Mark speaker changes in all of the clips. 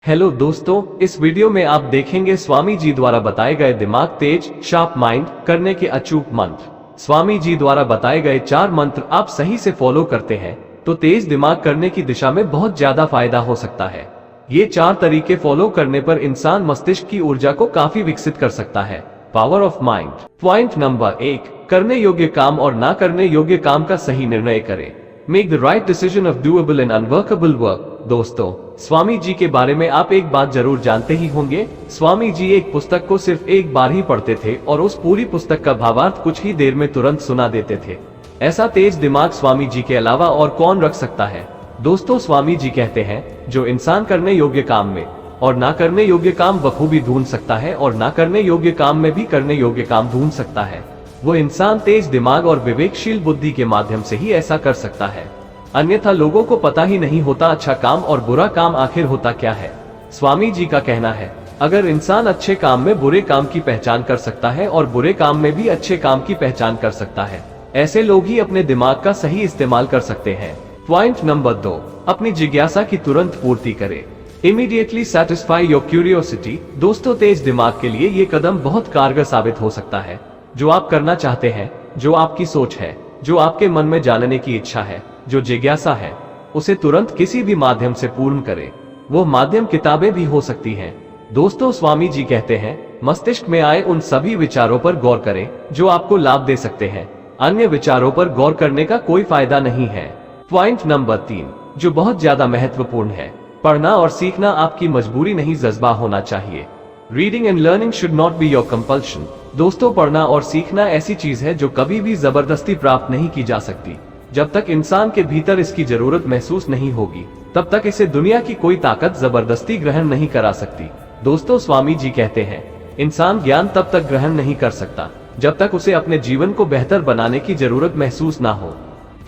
Speaker 1: Hello दोस्तों, इस video में आप देखेंगे स्वामी जी द्वारा बताए गए दिमाग तेज शार्प माइंड करने के अचूक मंत्र। स्वामी जी द्वारा बताए गए 4 मंत्र आप सही से फॉलो करते हैं तो तेज दिमाग करने की दिशा में बहुत ज्यादा फायदा हो सकता है। ये 4 तरीके फॉलो करने पर इंसान मस्तिष्क की ऊर्जा को काफी विकसित कर सकता है। Power of mind. Point number 1, करने योग्य काम और ना करने योग्य काम का सही निर्णय करें। Make the right decision of doable and unworkable work. दोस्तों, स्वामी जी के बारे में आप एक बात जरूर जानते ही होंगे। स्वामी जी एक पुस्तक को सिर्फ एक बार ही पढ़ते थे और उस पूरी पुस्तक का भावार्थ कुछ ही देर में तुरंत सुना देते थे। ऐसा तेज दिमाग स्वामी जी के अलावा और कौन रख सकता है। दोस्तों, स्वामी जी कहते हैं जो इंसान करने योग्य काम में और ना करने योग्य काम बखूबी ढूंढ सकता है और ना करने योग्य काम में भी करने योग्य काम ढूंढ सकता है, वो इंसान तेज दिमाग और विवेकशील बुद्धि के माध्यम से ही ऐसा कर सकता है। अन्यथा लोगों को पता ही नहीं होता अच्छा काम और बुरा काम आखिर होता क्या है। स्वामी जी का कहना है, अगर इंसान अच्छे काम में बुरे काम की पहचान कर सकता है और बुरे काम में भी अच्छे काम की पहचान कर सकता है, ऐसे लोग ही अपने दिमाग का सही इस्तेमाल कर सकते हैं। पॉइंट नंबर 2, अपनी जिज्ञासा की तुरंत पूर्ति करें। Immediately satisfy your curiosity. दोस्तों, तेज दिमाग के लिए ये कदम बहुत कारगर साबित हो सकता है। जो आप करना चाहते हैं, जो आपकी सोच है, जो आपके मन में जानने की इच्छा है, जो जिज्ञासा है, उसे तुरंत किसी भी माध्यम से पूर्ण करें। वो माध्यम किताबें भी हो सकती हैं। दोस्तों, स्वामी जी कहते हैं मस्तिष्क में आए उन सभी विचारों पर गौर करें जो आपको लाभ दे सकते हैं। अन्य विचारों पर गौर करने का कोई फायदा नहीं है। पॉइंट नंबर 3, जो बहुत ज्यादा महत्वपूर्ण है, पढ़ना और सीखना आपकी मजबूरी नहीं, जज्बा होना चाहिए। Reading and learning should not be your compulsion. दोस्तों, पढ़ना और सीखना ऐसी चीज है जो कभी भी जबरदस्ती प्राप्त नहीं की जा सकती। जब तक इंसान के भीतर इसकी जरूरत महसूस नहीं होगी, तब तक इसे दुनिया की कोई ताकत जबरदस्ती ग्रहण नहीं करा सकती। दोस्तों, स्वामी जी कहते हैं इंसान ज्ञान तब तक ग्रहण नहीं कर सकता जब तक उसे अपने जीवन को बेहतर बनाने की जरूरत महसूस ना हो।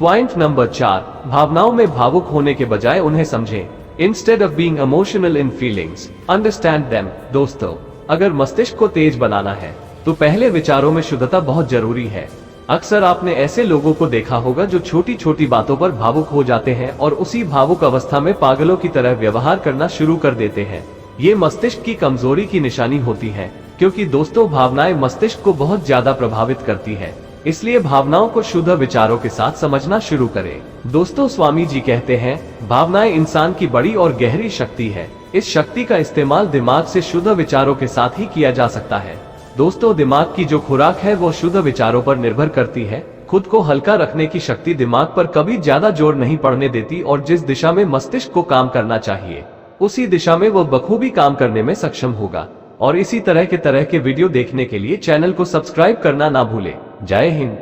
Speaker 1: पॉइंट नंबर 4, भावनाओं में भावुक होने के बजाय उन्हें समझें। Instead of being emotional in feelings, understand them. दोस्तों, अगर मस्तिष्क को तेज बनाना है तो पहले विचारों में शुद्धता बहुत जरूरी है। अक्सर आपने ऐसे लोगों को देखा होगा जो छोटी छोटी बातों पर भावुक हो जाते हैं और उसी भावुक अवस्था में पागलों की तरह व्यवहार करना शुरू कर देते हैं। ये मस्तिष्क की कमजोरी की निशानी होती है, क्योंकि दोस्तों, भावनाएं मस्तिष्क को बहुत ज्यादा प्रभावित करती है। इसलिए भावनाओं को शुद्ध विचारों के साथ समझना शुरू करें। दोस्तों, स्वामी जी कहते हैं भावनाएं इंसान की बड़ी और गहरी शक्ति है। इस शक्ति का इस्तेमाल दिमाग से शुद्ध विचारों के साथ ही किया जा सकता है। दोस्तों, दिमाग की जो खुराक है वो शुद्ध विचारों पर निर्भर करती है। खुद को हल्का रखने की शक्ति दिमाग पर कभी ज्यादा जोर नहीं पड़ने देती और जिस दिशा में मस्तिष्क को काम करना चाहिए, उसी दिशा में वो बखूबी काम करने में सक्षम होगा। और इसी तरह के वीडियो देखने के लिए चैनल को सब्सक्राइब करना ना भूलें। जय हिंद।